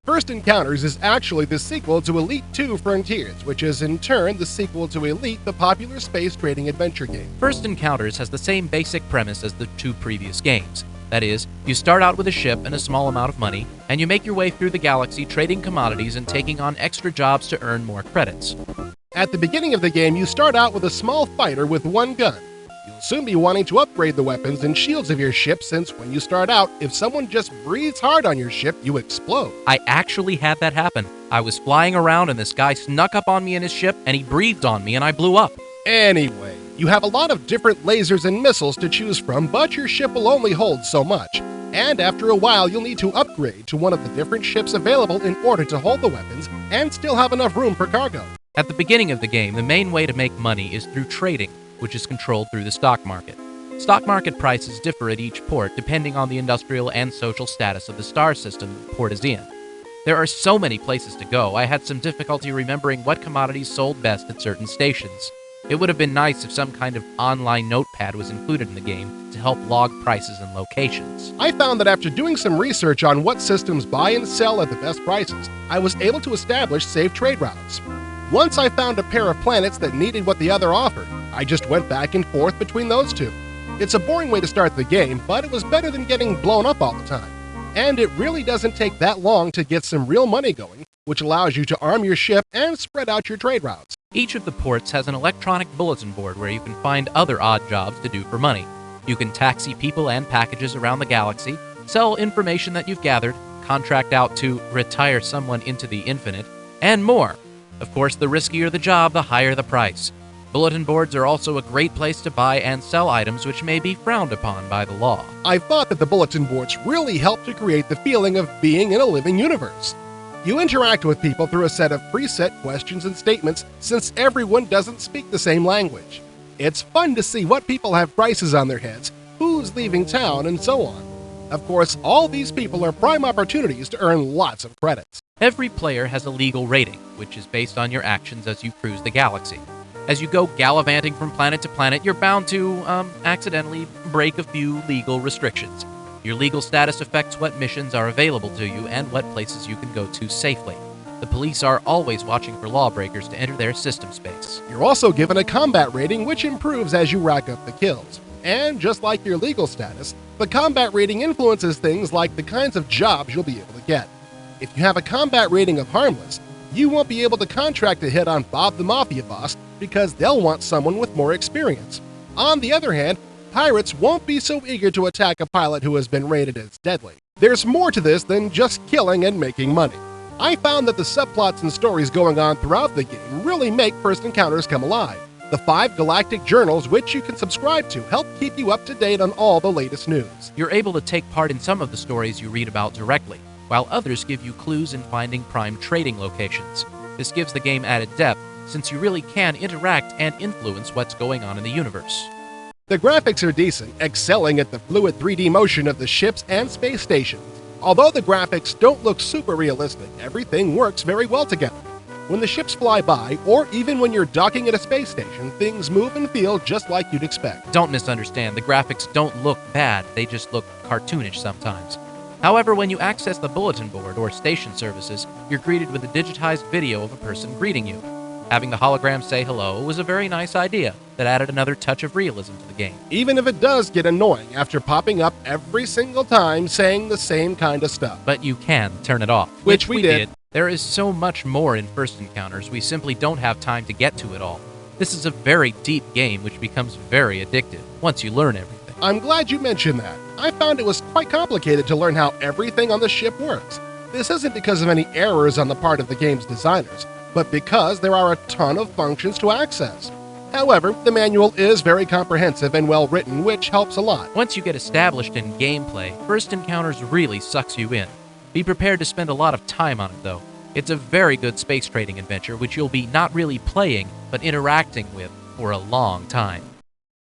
First Encounters is actually the sequel to Elite 2 Frontiers, which is in turn the sequel to Elite, the popular space trading adventure game. First Encounters has the same basic premise as the two previous games. That is, you start out with a ship and a small amount of money, and you make your way through the galaxy trading commodities and taking on extra jobs to earn more credits. At the beginning of the game, you start out with a small fighter with one gun. You'll soon be wanting to upgrade the weapons and shields of your ship since when you start out, if someone just breathes hard on your ship, you explode. I actually had that happen. I was flying around and this guy snuck up on me in his ship and he breathed on me and I blew up. Anyway, you have a lot of different lasers and missiles to choose from, but your ship will only hold so much. And after a while, you'll need to upgrade to one of the different ships available in order to hold the weapons and still have enough room for cargo. At the beginning of the game, the main way to make money is through trading, which is controlled through the stock market. Stock market prices differ at each port depending on the industrial and social status of the star system the port is in. There are so many places to go, I had some difficulty remembering what commodities sold best at certain stations. It would have been nice if some kind of online notepad was included in the game to help log prices and locations. I found that after doing some research on what systems buy and sell at the best prices, I was able to establish safe trade routes. Once I found a pair of planets that needed what the other offered, I just went back and forth between those two. It's a boring way to start the game, but it was better than getting blown up all the time. And it really doesn't take that long to get some real money going, which allows you to arm your ship and spread out your trade routes. Each of the ports has an electronic bulletin board where you can find other odd jobs to do for money. You can taxi people and packages around the galaxy, sell information that you've gathered, contract out to retire someone into the infinite, and more. Of course, the riskier the job, the higher the price. Bulletin boards are also a great place to buy and sell items which may be frowned upon by the law. I thought that the bulletin boards really helped to create the feeling of being in a living universe. You interact with people through a set of preset questions and statements since everyone doesn't speak the same language. It's fun to see what people have prices on their heads, who's leaving town, and so on. Of course, all these people are prime opportunities to earn lots of credits. Every player has a legal rating, which is based on your actions as you cruise the galaxy. As you go gallivanting from planet to planet, you're bound to, accidentally break a few legal restrictions. Your legal status affects what missions are available to you and what places you can go to safely. The police are always watching for lawbreakers to enter their system space. You're also given a combat rating which improves as you rack up the kills. And just like your legal status, the combat rating influences things like the kinds of jobs you'll be able to get. If you have a combat rating of harmless, you won't be able to contract a hit on Bob the Mafia boss because they'll want someone with more experience. On the other hand, pirates won't be so eager to attack a pilot who has been rated as deadly. There's more to this than just killing and making money. I found that the subplots and stories going on throughout the game really make First Encounters come alive. The 5 galactic journals which you can subscribe to help keep you up to date on all the latest news. You're able to take part in some of the stories you read about directly, while others give you clues in finding prime trading locations. This gives the game added depth, since you really can interact and influence what's going on in the universe. The graphics are decent, excelling at the fluid 3D motion of the ships and space stations. Although the graphics don't look super realistic, everything works very well together. When the ships fly by, or even when you're docking at a space station, things move and feel just like you'd expect. Don't misunderstand, the graphics don't look bad, they just look cartoonish sometimes. However, when you access the bulletin board or station services, you're greeted with a digitized video of a person greeting you. Having the hologram say hello was a very nice idea that added another touch of realism to the game. Even if it does get annoying after popping up every single time saying the same kind of stuff. But you can turn it off. Which we did. There is so much more in First Encounters, we simply don't have time to get to it all. This is a very deep game which becomes very addictive once you learn everything. I'm glad you mentioned that. I found it was quite complicated to learn how everything on the ship works. This isn't because of any errors on the part of the game's designers, but because there are a ton of functions to access. However, the manual is very comprehensive and well written, which helps a lot. Once you get established in gameplay, First Encounters really sucks you in. Be prepared to spend a lot of time on it, though. It's a very good space trading adventure which you'll be not really playing, but interacting with for a long time.